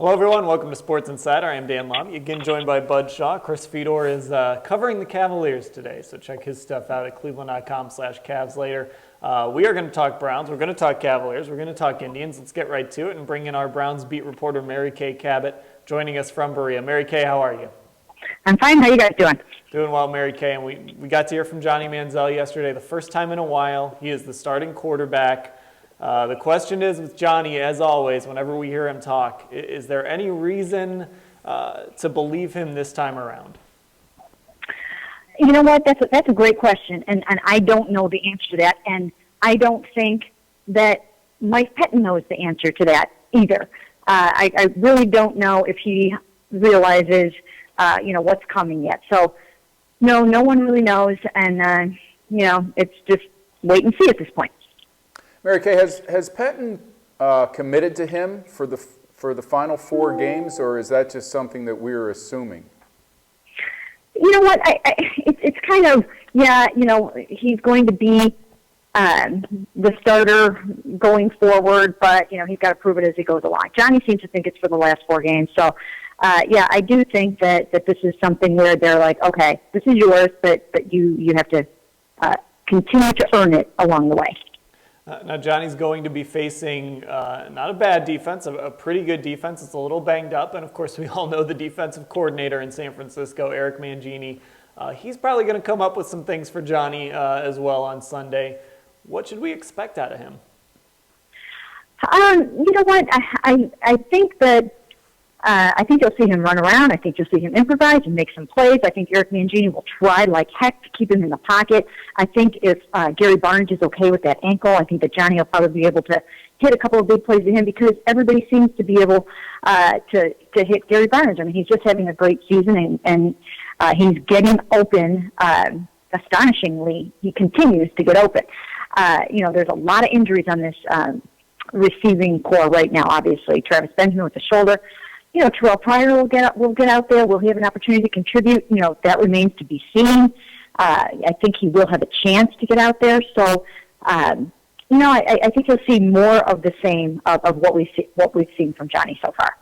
Hello, everyone. Welcome to Sports Insider. I am Dan Labbe. Again, joined by Bud Shaw. Chris Fedor is covering the Cavaliers today, so check his stuff out at cleveland.com/Cavs later. We are going to talk Browns. We're going to talk Cavaliers. We're going to talk Indians. Let's get right to it and bring in our Browns beat reporter, Mary Kay Cabot, joining us from Berea. Mary Kay, how are you? I'm fine. How are you guys doing? Doing well, Mary Kay. And we got to hear from Johnny Manziel yesterday, the first time in a while. He is the starting quarterback. The question is with Johnny, as always, whenever we hear him talk, is there any reason to believe him this time around? You know what? That's a great question, and I don't know the answer to that, and I don't think that Mike Pettine knows the answer to that either. I really don't know if he realizes, what's coming yet. So, no one really knows, and, it's just wait and see at this point. Mary Kay, has Pettine committed to him for the final 4 games, or is that just something that we're assuming? You know what? It's kind of, he's going to be the starter going forward, but, he's got to prove it as he goes along. Johnny seems to think it's for the last 4 games. So, I do think that this is something where they're like, okay, this is yours, but you have to continue to earn it along the way. Now, Johnny's going to be facing not a bad defense, a pretty good defense. It's a little banged up, and of course, we all know the defensive coordinator in San Francisco, Eric Mangini. He's probably going to come up with some things for Johnny as well on Sunday. What should we expect out of him? You know what? I think that I think you'll see him run around. I think you'll see him improvise and make some plays. I think Eric Mangini will try like heck to keep him in the pocket. I think if Gary Barnes is okay with that ankle, I think that Johnny will probably be able to hit a couple of big plays to him because everybody seems to be able to hit Gary Barnes. I mean, he's just having a great season, and he's getting open astonishingly. He continues to get open. There's a lot of injuries on this receiving core right now, obviously. Travis Benjamin with the shoulder. Terrell Pryor will get out there. Will he have an opportunity to contribute? That remains to be seen. I think he will have a chance to get out there. So, I think you'll see more of the same of what we've seen from Johnny so far.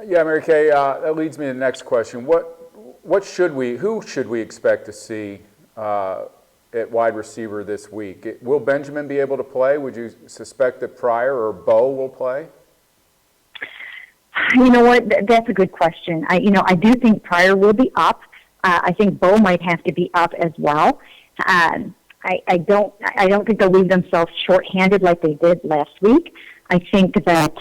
Yeah, Mary Kay, that leads me to the next question. Who should we expect to see at wide receiver this week? Will Benjamin be able to play? Would you suspect that Pryor or Bo will play? You know what? That's a good question. I do think Pryor will be up. I think Bo might have to be up as well. I don't think they'll leave themselves shorthanded like they did last week. I think that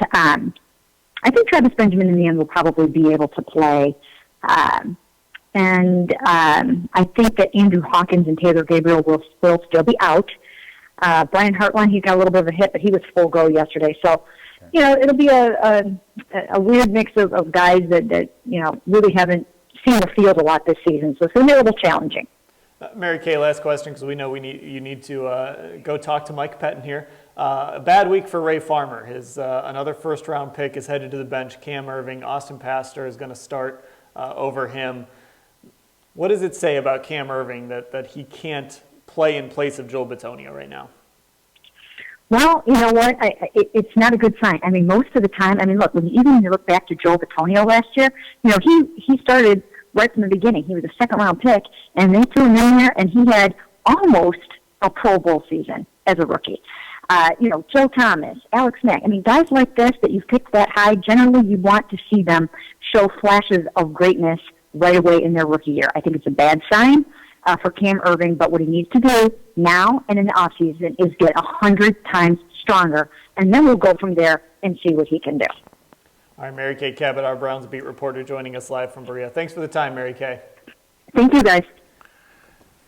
Travis Benjamin in the end will probably be able to play. And I think that Andrew Hawkins and Taylor Gabriel will still be out. Brian Hartline, he got a little bit of a hit, but he was full go yesterday. So, it'll be a weird mix of guys that really haven't seen the field a lot this season. So it's going to be a little challenging. Mary Kay, last question, because we know you need to go talk to Mike Pettine here. A bad week for Ray Farmer. His another first-round pick is headed to the bench. Cam Irving, Austin Pastor is going to start over him. What does it say about Cam Irving that he can't play in place of Joel Bitonio right now? Well, you know what? It's not a good sign. I mean, most of the time, look, when you look back to Joel Bitonio last year, he started right from the beginning. He was a second-round pick, and they threw him in there, and he had almost a Pro Bowl season as a rookie. Joe Thomas, Alex Mack. Guys like this that you've picked that high, generally you want to see them show flashes of greatness right away in their rookie year. I think it's a bad sign for Cam Irving, but what he needs to do now and in the offseason is get 100 times stronger, and then we'll go from there and see what he can do. All right, Mary Kay Cabot, our Browns beat reporter, joining us live from Berea. Thanks for the time, Mary Kay. Thank you, guys.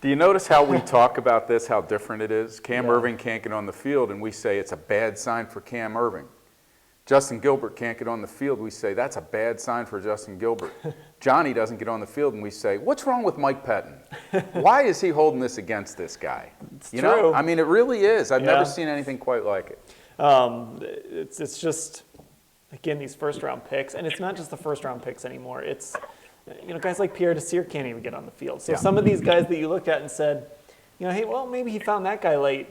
Do you notice how we talk about this, how different it is? Cam Irving can't get on the field, and we say it's a bad sign for Cam Irving. Justin Gilbert can't get on the field, we say that's a bad sign for Justin Gilbert. Johnny doesn't get on the field, and we say, what's wrong with Mike Pettine? Why is he holding this against this guy? It's true. It really is. I've never seen anything quite like it. It's just, again, these first-round picks, and it's not just the first-round picks anymore. It's, guys like Pierre Desir can't even get on the field. So some of these guys that you looked at and said, hey, well, maybe he found that guy late.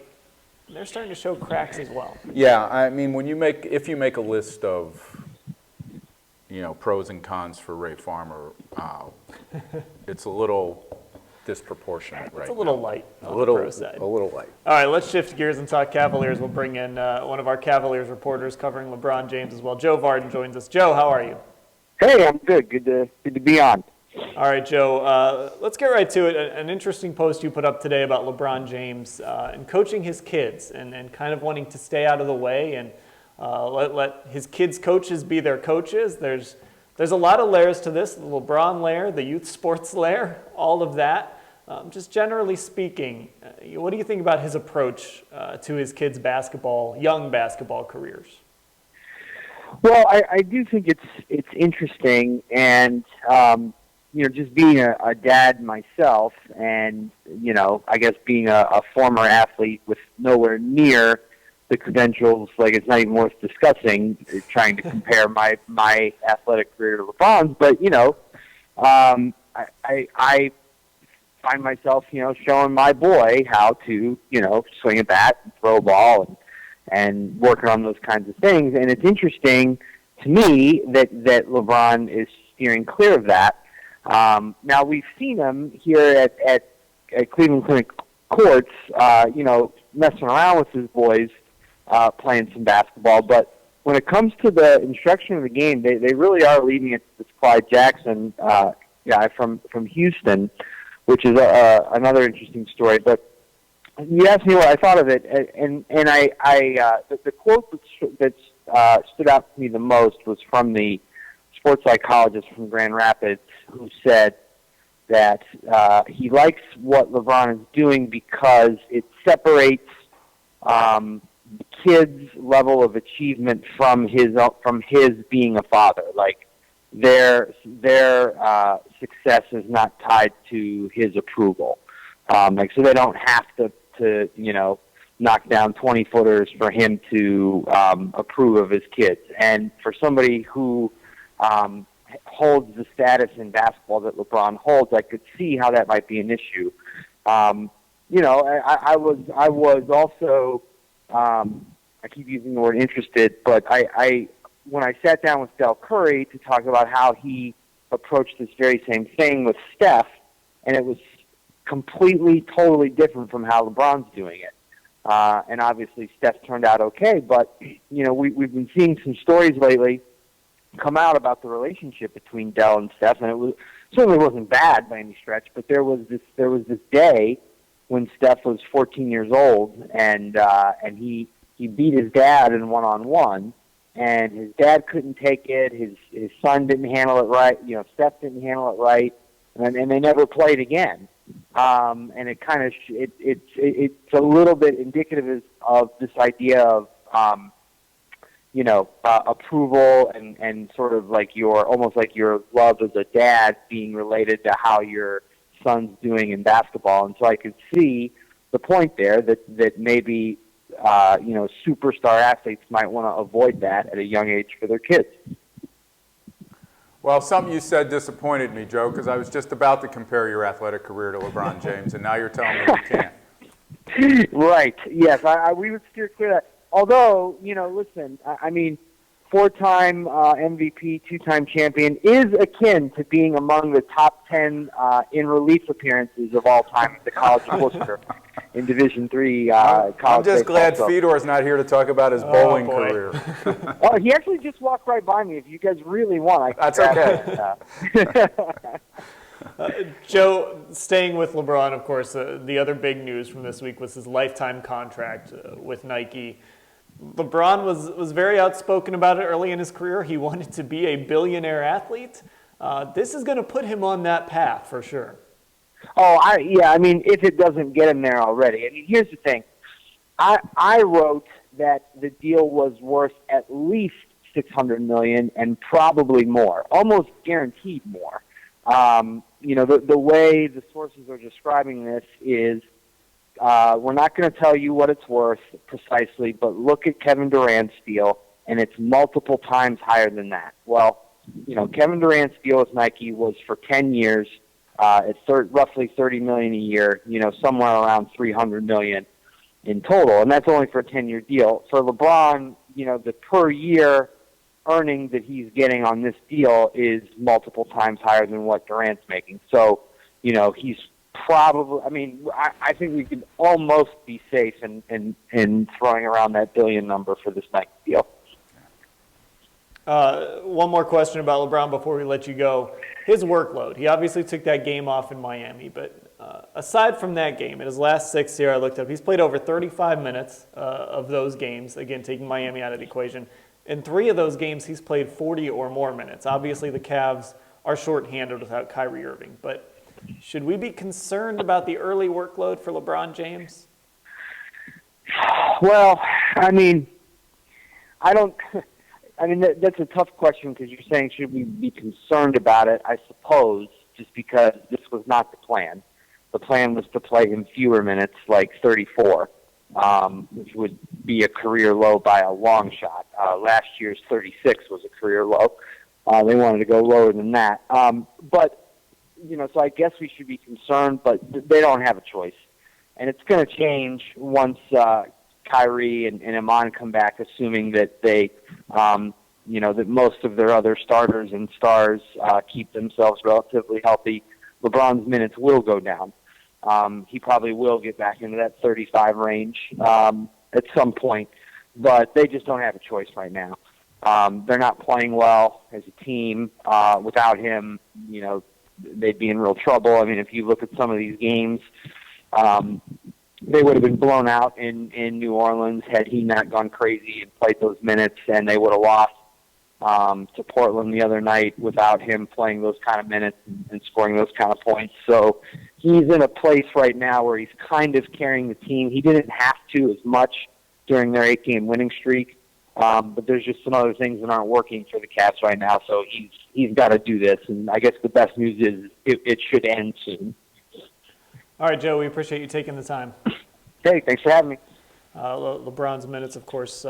They're starting to show cracks as well. Yeah, if you make a list of pros and cons for Ray Farmer, it's a little disproportionate right It's a little now. light on A little, the pro side. a little light. All right, let's shift gears and talk Cavaliers. We'll bring in one of our Cavaliers reporters covering LeBron James as well. Joe Vardon joins us. Joe, how are you? Hey, I'm good. Good to be on. All right, Joe, let's get right to it. An interesting post you put up today about LeBron James and coaching his kids and kind of wanting to stay out of the way and let his kids' coaches be their coaches. There's a lot of layers to this, the LeBron layer, the youth sports layer, all of that. Just generally speaking, what do you think about his approach to his kids' young basketball careers? Well, I do think it's interesting, and just being a dad myself, and I guess being a former athlete with nowhere near the credentials, like it's not even worth discussing. Trying to compare my athletic career to LeBron's, but I find myself, showing my boy how to, swing a bat and throw a ball and working on those kinds of things. And it's interesting to me that LeBron is steering clear of that. Now we've seen him here at Cleveland Clinic courts, messing around with his boys, playing some basketball. But when it comes to the instruction of the game, they really are leaving it to this Clyde Jackson guy from Houston, which is another interesting story. But you asked me what I thought of it, and the quote that stood out to me the most was from the sports psychologist from Grand Rapids, who said that he likes what LeBron is doing because it separates the kid's level of achievement from his being a father. Like their success is not tied to his approval. So they don't have to knock down 20-footers for him to approve of his kids. And for somebody who holds the status in basketball that LeBron holds, I could see how that might be an issue. I was also I keep using the word interested, but when I sat down with Del Curry to talk about how he approached this very same thing with Steph, and it was completely, totally different from how LeBron's doing it. And obviously Steph turned out okay, but we've been seeing some stories lately come out about the relationship between Del and Steph, and certainly wasn't bad by any stretch, but there was this day when Steph was 14 years old, and he beat his dad in one-on-one, and his dad couldn't take it. His son didn't handle it right. Steph didn't handle it right, and they never played again. And it kind of it's a little bit indicative of this idea of approval and sort of like almost like your love as a dad being related to how your son's doing in basketball. And so I could see the point there that maybe superstar athletes might want to avoid that at a young age for their kids. Well, something you said disappointed me, Joe, because I was just about to compare your athletic career to LeBron James, and now you're telling me you can't. Right. Yes, we would steer clear of that. Although, listen, I mean, 4-time MVP, 2-time champion is akin to being among the top 10 in relief appearances of all time at the College of Worcester in Division III college. I'm just glad baseball. Fedor's not here to talk about his bowling career. Oh, he actually just walked right by me. If you guys really want, I can That's okay. Joe, staying with LeBron, of course, the other big news from this week was his lifetime contract with Nike. LeBron was very outspoken about it early in his career. He wanted to be a billionaire athlete. This is going to put him on that path for sure. Oh, I mean, if it doesn't get him there already. I mean, here's the thing. I wrote that the deal was worth at least $600 million and probably more, almost guaranteed more. The way the sources are describing this is we're not going to tell you what it's worth precisely, but look at Kevin Durant's deal, and it's multiple times higher than that. Well, Kevin Durant's deal with Nike was for 10 years. It's roughly $30 million a year, somewhere around $300 million in total, and that's only for a 10-year deal. For LeBron, the per year earning that he's getting on this deal is multiple times higher than what Durant's making. So, he's probably, I think we could almost be safe in throwing around that billion number for this next deal. One more question about LeBron before we let you go. His workload. He obviously took that game off in Miami, but aside from that game, in his last 6 here, I looked up, he's played over 35 minutes of those games, again, taking Miami out of the equation. In 3 of those games, he's played 40 or more minutes. Obviously, the Cavs are shorthanded without Kyrie Irving, but should we be concerned about the early workload for LeBron James? Well, that's a tough question because you're saying should we be concerned about it, I suppose, just because this was not the plan. The plan was to play him fewer minutes, like 34, which would be a career low by a long shot. Last year's 36 was a career low. They wanted to go lower than that. So I guess we should be concerned, but they don't have a choice. And it's going to change once Kyrie and Iman come back, assuming that they, that most of their other starters and stars keep themselves relatively healthy. LeBron's minutes will go down. He probably will get back into that 35 range at some point, but they just don't have a choice right now. They're not playing well as a team. Without him, they'd be in real trouble. If you look at some of these games, they would have been blown out in New Orleans had he not gone crazy and played those minutes, and they would have lost to Portland the other night without him playing those kind of minutes and scoring those kind of points. So he's in a place right now where he's kind of carrying the team. He didn't have to as much during their 8-game winning streak, but there's just some other things that aren't working for the Cavs right now, so he's got to do this. And I guess the best news is it should end soon. All right, Joe, we appreciate you taking the time. Hey, thanks for having me. LeBron's minutes, of course,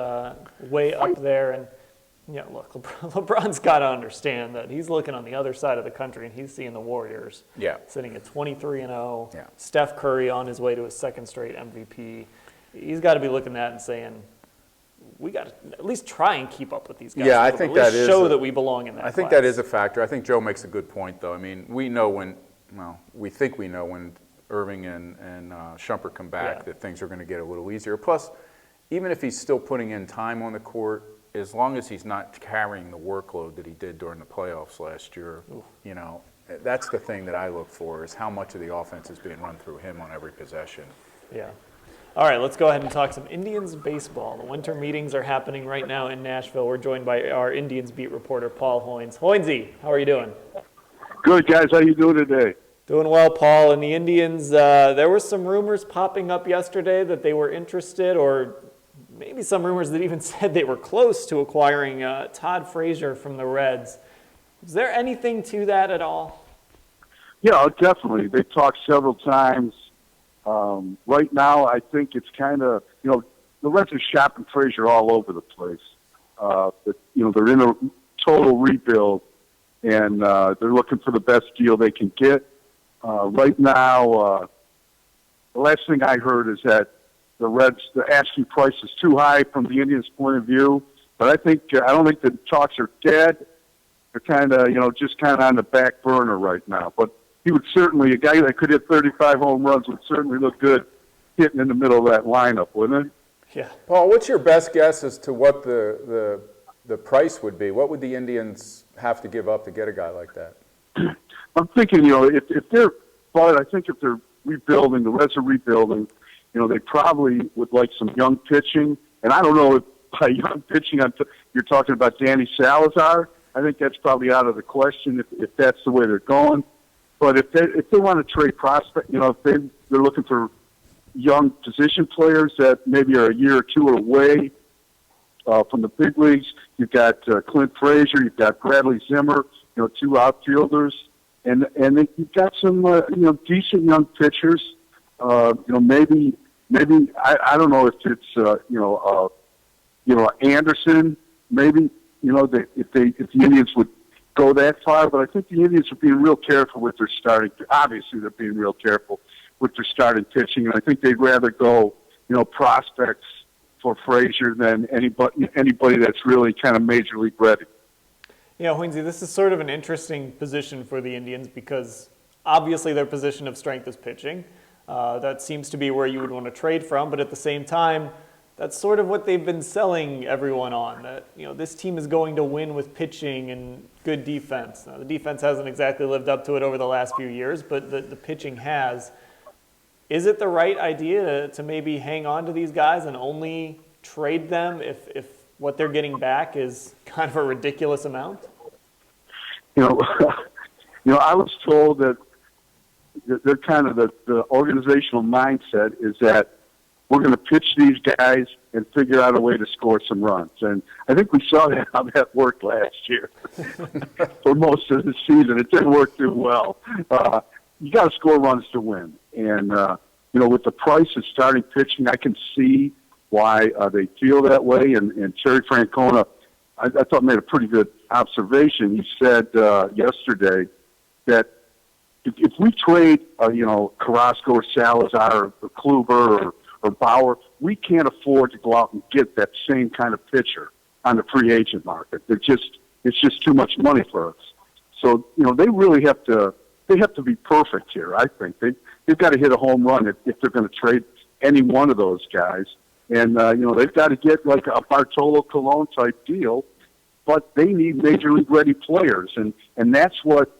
way up there. And, look, LeBron's got to understand that he's looking on the other side of the country, and he's seeing the Warriors sitting at 23-0. Yeah. Steph Curry on his way to his second straight MVP. He's got to be looking at that and saying, we got to at least try and keep up with these guys. Yeah, I think that is. Show that we belong in that I think class. that is a factor. I think Joe makes a good point, though. We know when, we think we know when Irving and Shumpert come back that things are going to get a little easier. Plus, even if he's still putting in time on the court, as long as he's not carrying the workload that he did during the playoffs last year, that's the thing that I look for, is how much of the offense is being run through him on every possession. Yeah. All right, let's go ahead and talk some Indians baseball. The winter meetings are happening right now in Nashville. We're joined by our Indians beat reporter, Paul Hoynes. Hoynesy, how are you doing? Good, guys. How you doing today? Doing well, Paul. And the Indians, there were some rumors popping up yesterday that they were interested, or maybe some rumors that even said they were close to acquiring Todd Frazier from the Reds. Is there anything to that at all? Yeah, definitely. They talked several times. Right now, I think it's kind of, the Reds are shopping Frazier all over the place. But, they're in a total rebuild, and they're looking for the best deal they can get. Right now, the last thing I heard is that the Reds, the asking price is too high from the Indians' point of view. But I don't think the talks are dead. They're kind of, just kind of on the back burner right now. But he would certainly, a guy that could hit 35 home runs would certainly look good hitting in the middle of that lineup, wouldn't it? Yeah. Paul, what's your best guess as to what the price would be? What would the Indians have to give up to get a guy like that? I'm thinking, if they're, but I think if they're rebuilding, the Reds are rebuilding, they probably would like some young pitching. And I don't know if by young pitching, you're talking about Danny Salazar. I think that's probably out of the question if that's the way they're going. But if they want to trade prospect, if they're looking for young position players that maybe are a year or two away from the big leagues, you've got Clint Frazier, you've got Bradley Zimmer, two outfielders, and then you've got some decent young pitchers. Maybe I don't know if it's Anderson. Maybe if the Indians would go that far, but I think the Indians are being real careful with their starting. Obviously, they're being real careful with their starting pitching, and I think they'd rather go prospects for Frazier than anybody that's really kind of major league ready. Yeah, Hoynesy, this is sort of an interesting position for the Indians because obviously their position of strength is pitching. That seems to be where you would want to trade from, but at the same time, that's sort of what they've been selling everyone on, that this team is going to win with pitching and good defense. Now, the defense hasn't exactly lived up to it over the last few years, but the pitching has. Is it the right idea to maybe hang on to these guys and only trade them if what they're getting back is kind of a ridiculous amount? I was told that they're kind of the organizational mindset is that we're going to pitch these guys and figure out a way to score some runs. And I think we saw how that worked last year for most of the season. It didn't work too well. You got to score runs to win. And, with the price of starting pitching, I can see why they feel that way. And Terry Francona, I thought, made a pretty good observation. He said yesterday that if we trade, Carrasco or Salazar or Kluber or Bauer, we can't afford to go out and get that same kind of pitcher on the free agent market. It's just too much money for us. So, they really have to be perfect here, I think. They've got to hit a home run if they're going to trade any one of those guys. And, they've got to get like a Bartolo Colon type deal, but they need major league ready players. And that's what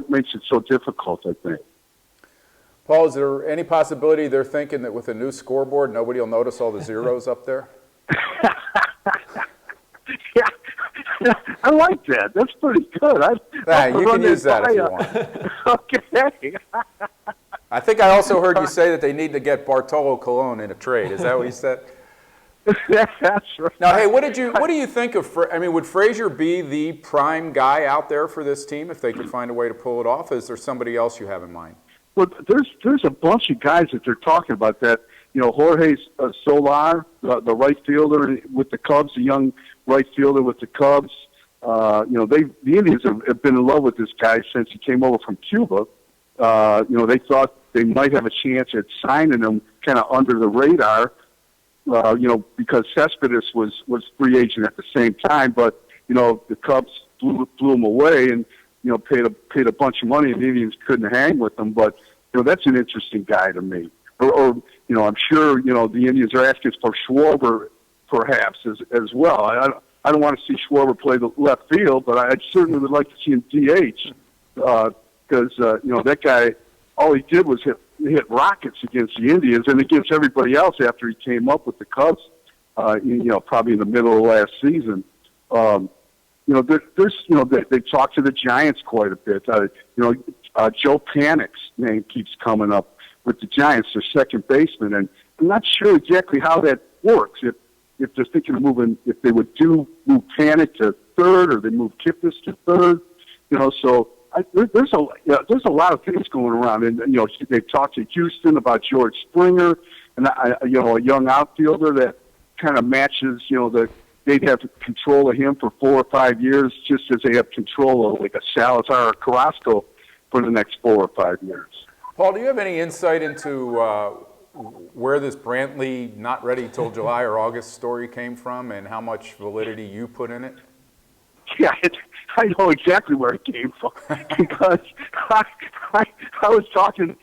makes it so difficult, I think. Paul, is there any possibility they're thinking that with a new scoreboard, nobody will notice all the zeros up there? Yeah, I like that. That's pretty good. You can use that if you want. Okay. I think I also heard you say that they need to get Bartolo Colon in a trade. Is that what you said? That's right. Now, hey, what do you think of? Would Frazier be the prime guy out there for this team if they could find a way to pull it off? Is there somebody else you have in mind? Well, there's a bunch of guys that they're talking about that. Jorge Solar, the right fielder with the Cubs, the young right fielder with the Cubs. The Indians have been in love with this guy since he came over from Cuba. They thought they might have a chance at signing him kind of under the radar. Because Cespedes was free agent at the same time, but the Cubs blew him away and paid a bunch of money, and the Indians couldn't hang with him. But that's an interesting guy to me. Or I'm sure the Indians are asking for Schwarber perhaps as well. I don't want to see Schwarber play the left field, but I certainly would like to see him DH because that guy, all he did was hit rockets against the Indians and against everybody else after he came up with the Cubs. Probably in the middle of last season. They talk to the Giants quite a bit. Joe Panik's name keeps coming up with the Giants, their second baseman, and I'm not sure exactly how that works. If they're thinking of moving, if they would move Panik to third, or they move Kipnis to third, So there's a lot of things going around, and they've talked to Houston about George Springer, and a young outfielder that kind of matches, they'd have control of him for 4 or 5 years, just as they have control of like a Salazar or Carrasco for the next 4 or 5 years. Paul, do you have any insight into where this Brantley not ready till July or August story came from, and how much validity you put in it? Yeah, I know exactly where it came from because I was talking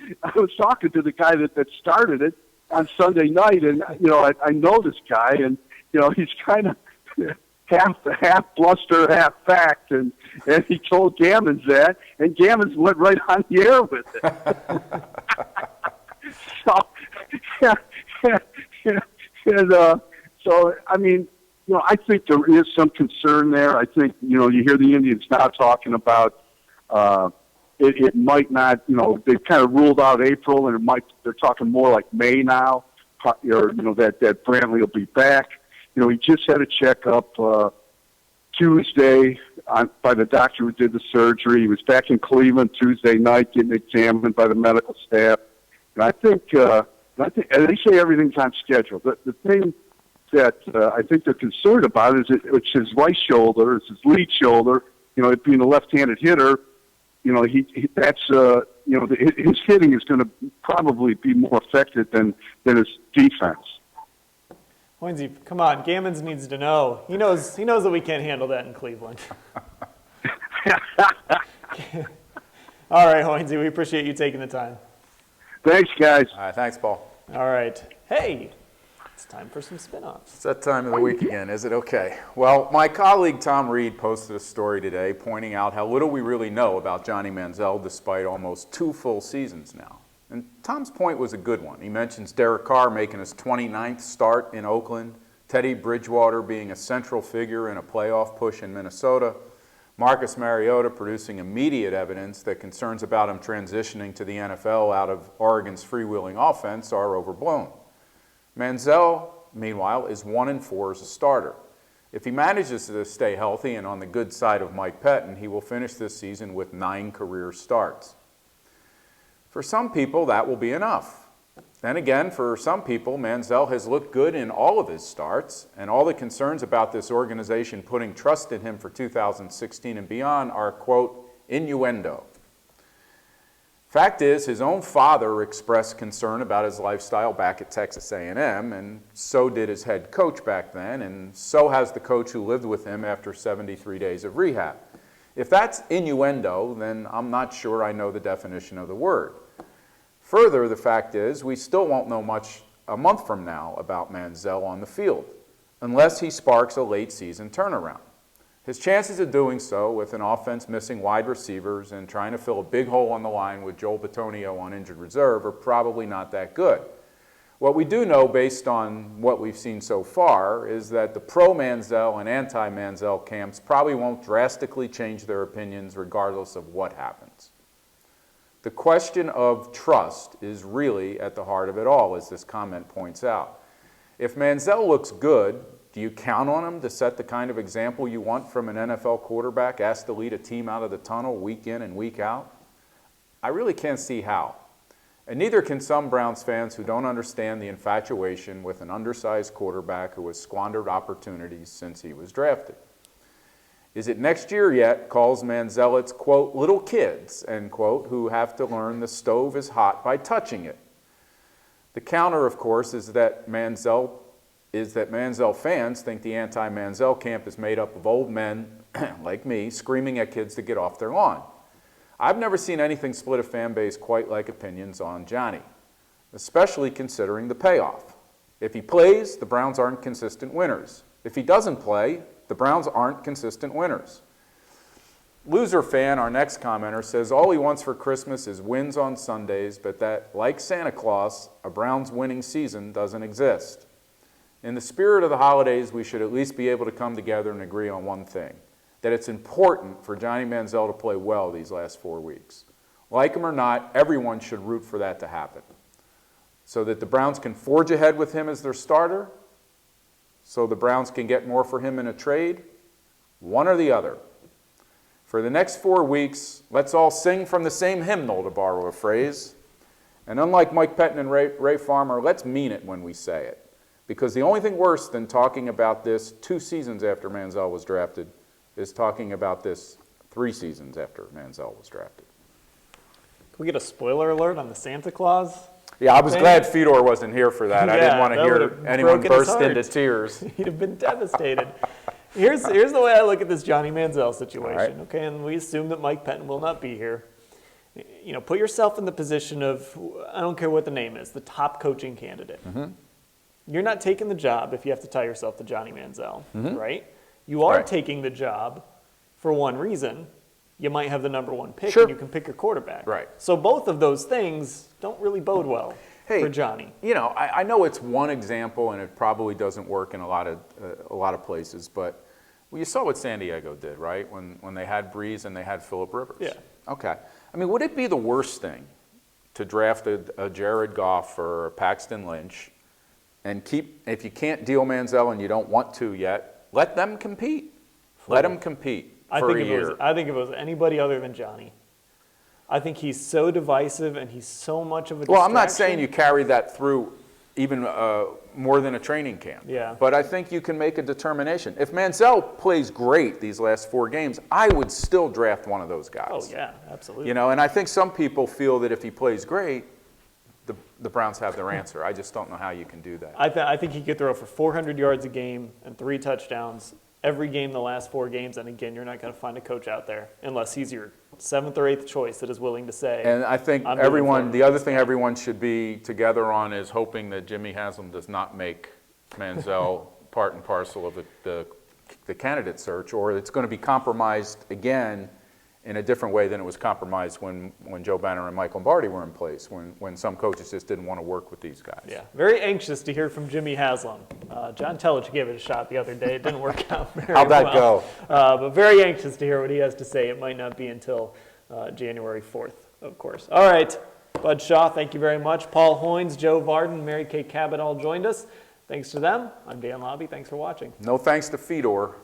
to the guy that started it on Sunday night, and I know this guy, and he's kind of half bluster, half fact, and he told Gammons that, and Gammons went right on the air with it. So I mean, I think there is some concern there. I think you hear the Indians now talking about it might not. They've kind of ruled out April, and they're talking more like May now, or that Brantley will be back. He just had a checkup Tuesday by the doctor who did the surgery. He was back in Cleveland Tuesday night getting examined by the medical staff. And I think and they say everything's on schedule. The thing that I think they're concerned about is it's his right shoulder, it's his lead shoulder. It being a left-handed hitter, that's his hitting is going to probably be more affected than his defense. Hoynesy, come on. Gammons needs to know. He knows that we can't handle that in Cleveland. All right, Hoynesy, we appreciate you taking the time. Thanks, guys. All right, thanks, Paul. All right. Hey, it's time for some spin-offs. It's that time of the week again, is it? Okay. Well, my colleague Tom Reed posted a story today pointing out how little we really know about Johnny Manziel despite almost 2 full seasons now. And Tom's point was a good one. He mentions Derek Carr making his 29th start in Oakland, Teddy Bridgewater being a central figure in a playoff push in Minnesota, Marcus Mariota producing immediate evidence that concerns about him transitioning to the NFL out of Oregon's freewheeling offense are overblown. Manziel, meanwhile, is 1-4 as a starter. If he manages to stay healthy and on the good side of Mike Pettin, he will finish this season with 9 career starts. For some people, that will be enough. Then again, for some people, Manziel has looked good in all of his starts, and all the concerns about this organization putting trust in him for 2016 and beyond are, quote, innuendo. Fact is, his own father expressed concern about his lifestyle back at Texas A&M, and so did his head coach back then, and so has the coach who lived with him after 73 days of rehab. If that's innuendo, then I'm not sure I know the definition of the word. Further, the fact is, we still won't know much a month from now about Manziel on the field, unless he sparks a late-season turnaround. His chances of doing so, with an offense missing wide receivers and trying to fill a big hole on the line with Joel Bitonio on injured reserve, are probably not that good. What we do know, based on what we've seen so far, is that the pro-Manziel and anti-Manziel camps probably won't drastically change their opinions regardless of what happens. The question of trust is really at the heart of it all, as this comment points out. If Manziel looks good, do you count on him to set the kind of example you want from an NFL quarterback asked to lead a team out of the tunnel week in and week out? I really can't see how. And neither can some Browns fans who don't understand the infatuation with an undersized quarterback who has squandered opportunities since he was drafted. Is it next year yet calls Manzielites, quote, little kids, end quote, who have to learn the stove is hot by touching it? The counter, of course, is that Manziel fans think the anti-Manziel camp is made up of old men like me screaming at kids to get off their lawn. I've never seen anything split a fan base quite like opinions on Johnny, especially considering the payoff. If he plays, the Browns aren't consistent winners. If he doesn't play, the Browns aren't consistent winners. Loser fan, our next commenter, says all he wants for Christmas is wins on Sundays, but that, like Santa Claus, a Browns winning season doesn't exist. In the spirit of the holidays, we should at least be able to come together and agree on one thing, that it's important for Johnny Manziel to play well these last 4 weeks. Like him or not, everyone should root for that to happen, so that the Browns can forge ahead with him as their starter, so the Browns can get more for him in a trade, one or the other. For the next 4 weeks, let's all sing from the same hymnal, to borrow a phrase. And unlike Mike Pettin and Ray Farmer, let's mean it when we say it. Because the only thing worse than talking about this 2 seasons after Manziel was drafted is talking about this 3 seasons after Manziel was drafted. Can we get a spoiler alert on the Santa Claus? Yeah, I was glad Fedor wasn't here for that. I didn't want to hear anyone burst into tears. He'd have been devastated. Here's the way I look at this Johnny Manziel situation. Right. Okay, and we assume that Mike Pettin will not be here. You know, put yourself in the position of, I don't care what the name is, the top coaching candidate. Mm-hmm. You're not taking the job if you have to tie yourself to Johnny Manziel, right? You are taking the job for one reason. You might have the number 1 pick, and you can pick your quarterback. Right. So both of those things don't really bode well for Johnny. You know, I know it's one example, and it probably doesn't work in a lot of places, but you saw what San Diego did, right? When they had Breeze and they had Phillip Rivers. Yeah. Okay. I mean, would it be the worst thing to draft a Jared Goff or a Paxton Lynch and if you can't deal Manziel and you don't want to yet, let them compete. Let them compete for a year. I think if it was anybody other than Johnny, I think he's so divisive and he's so much of a distraction. Well, I'm not saying you carry that through even more than a training camp. Yeah. But I think you can make a determination. If Manziel plays great these last 4 games, I would still draft one of those guys. Oh, yeah, absolutely. You know, and I think some people feel that if he plays great, the Browns have their answer. I just don't know how you can do that. I think he could throw for 400 yards a game and 3 touchdowns every game the last 4 games. And again, you're not going to find a coach out there unless he's your 7th or 8th choice that is willing to say. And I think I'm the other thing everyone should be together on is hoping that Jimmy Haslam does not make Manziel part and parcel of the candidate search, or it's going to be compromised again in a different way than it was compromised when Joe Banner and Mike Lombardi were in place, when some coaches just didn't want to work with these guys. Yeah, very anxious to hear from Jimmy Haslam. John Telich gave it a shot the other day. It didn't work out very well. How'd that go? But very anxious to hear what he has to say. It might not be until January 4th, of course. All right, Bud Shaw, thank you very much. Paul Hoynes, Joe Vardon, Mary Kay Cabot all joined us. Thanks to them. I'm Dan Labbe. Thanks for watching. No thanks to Fedor.